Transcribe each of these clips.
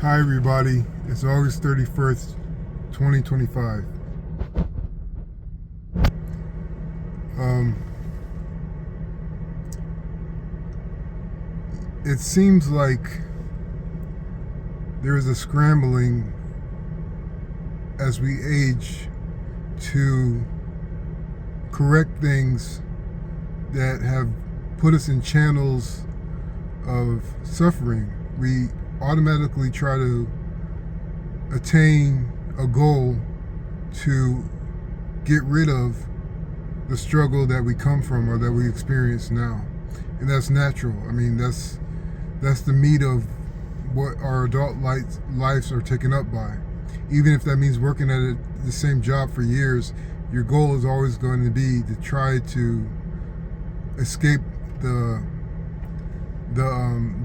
Hi everybody, it's August 31st, 2025. It seems like there is a scrambling as we age to correct things that have put us in channels of suffering. We automatically try to attain a goal to get rid of the struggle that we come from or that we experience now. And that's natural. I mean, that's the meat of what our adult lives are taken up by. Even if that means working at the same job for years, your goal is always going to be to try to escape the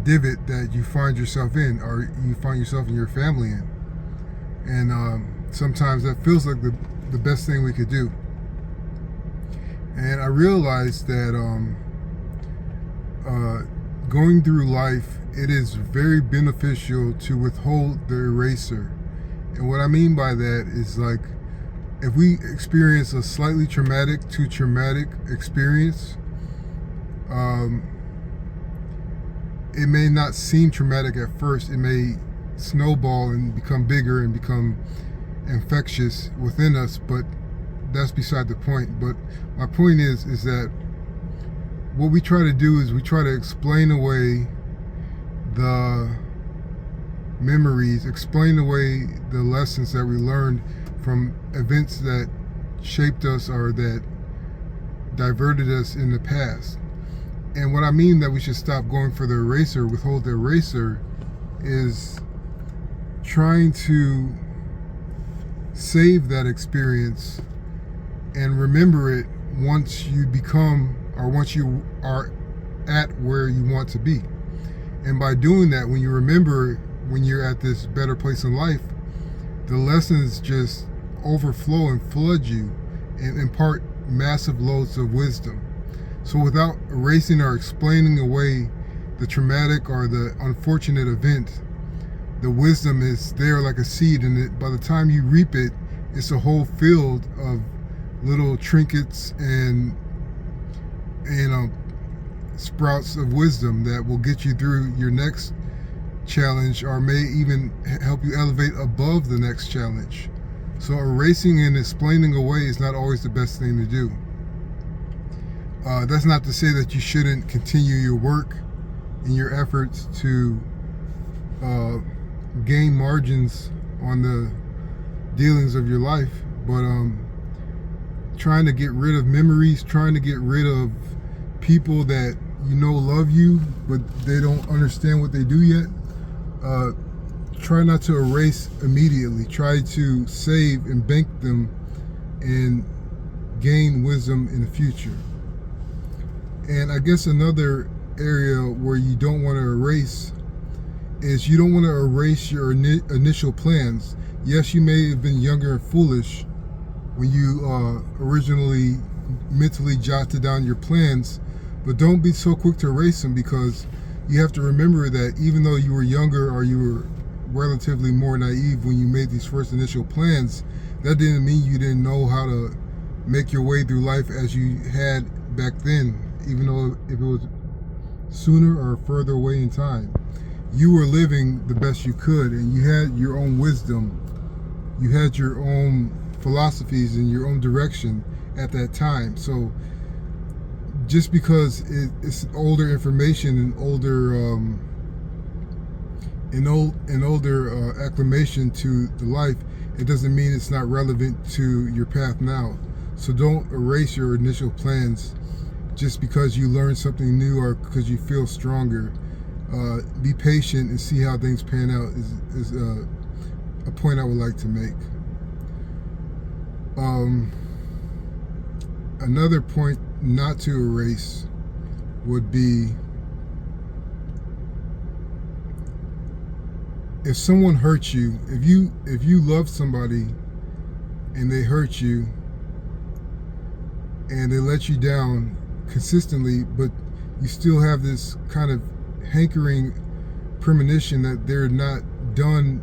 divot that you find yourself in, or you find yourself and your family in. And sometimes that feels like the best thing we could do. And I realized that going through life, it is very beneficial to withhold the eraser. And what I mean by that is, like, if we experience a slightly traumatic to traumatic experience, it may not seem traumatic at first. It may snowball and become bigger and become infectious within us, but that's beside the point. But my point is that what we try to do is we try to explain away the memories, explain away the lessons that we learned from events that shaped us or that diverted us in the past. And what I mean that we should stop going for the eraser, withhold the eraser, is trying to save that experience and remember it once you become, or once you are at where you want to be. And by doing that, when you remember when you're at this better place in life, the lessons just overflow and flood you and impart massive loads of wisdom. So without erasing or explaining away the traumatic or the unfortunate event, the wisdom is there like a seed, and by the time you reap it, it's a whole field of little trinkets and sprouts of wisdom that will get you through your next challenge, or may even help you elevate above the next challenge. So erasing and explaining away is not always the best thing to do. That's not to say that you shouldn't continue your work and your efforts to gain margins on the dealings of your life, but trying to get rid of memories, trying to get rid of people that you know love you, but they don't understand what they do yet. Try not to erase immediately. Try to save and bank them and gain wisdom in the future. And I guess another area where you don't want to erase is you don't want to erase your initial plans. Yes, you may have been younger and foolish when you originally mentally jotted down your plans, but don't be so quick to erase them, because you have to remember that even though you were younger or you were relatively more naive when you made these first initial plans, that didn't mean you didn't know how to make your way through life as you had back then, even though if it was sooner or further away in time. You were living the best you could, and you had your own wisdom, you had your own philosophies and your own direction at that time. So just because it's older information and older acclamation to the life, it doesn't mean it's not relevant to your path now. So don't erase your initial plans just because you learned something new or because you feel stronger. Be patient and see how things pan out is a point I would like to make. Another point not to erase would be, if someone hurts you, if you love somebody and they hurt you and they let you down consistently, but you still have this kind of hankering premonition that they're not done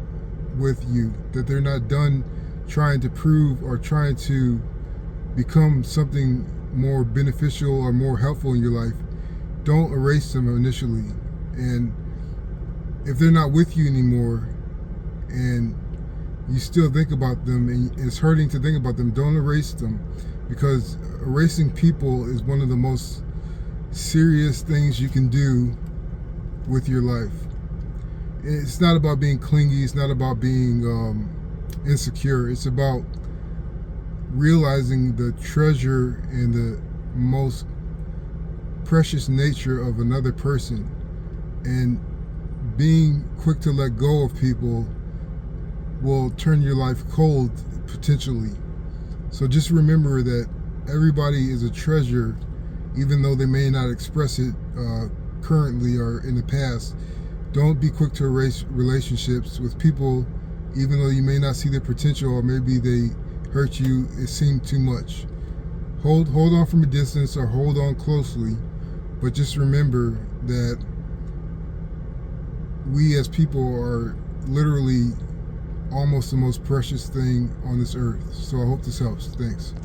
with you, that they're not done trying to prove or trying to become something more beneficial or more helpful in your life, don't erase them initially. And if they're not with you anymore and you still think about them and it's hurting to think about them, don't erase them, because erasing people is one of the most serious things you can do with your life. It's not about being clingy, it's not about being insecure, it's about realizing the treasure and the most precious nature of another person, and being quick to let go of people will turn your life cold potentially. So just remember that everybody is a treasure, even though they may not express it currently or in the past. Don't be quick to erase relationships with people, even though you may not see their potential or maybe they hurt you, it seemed too much. Hold on from a distance or hold on closely, but just remember that we as people are literally almost the most precious thing on this earth. So I hope this helps. Thanks.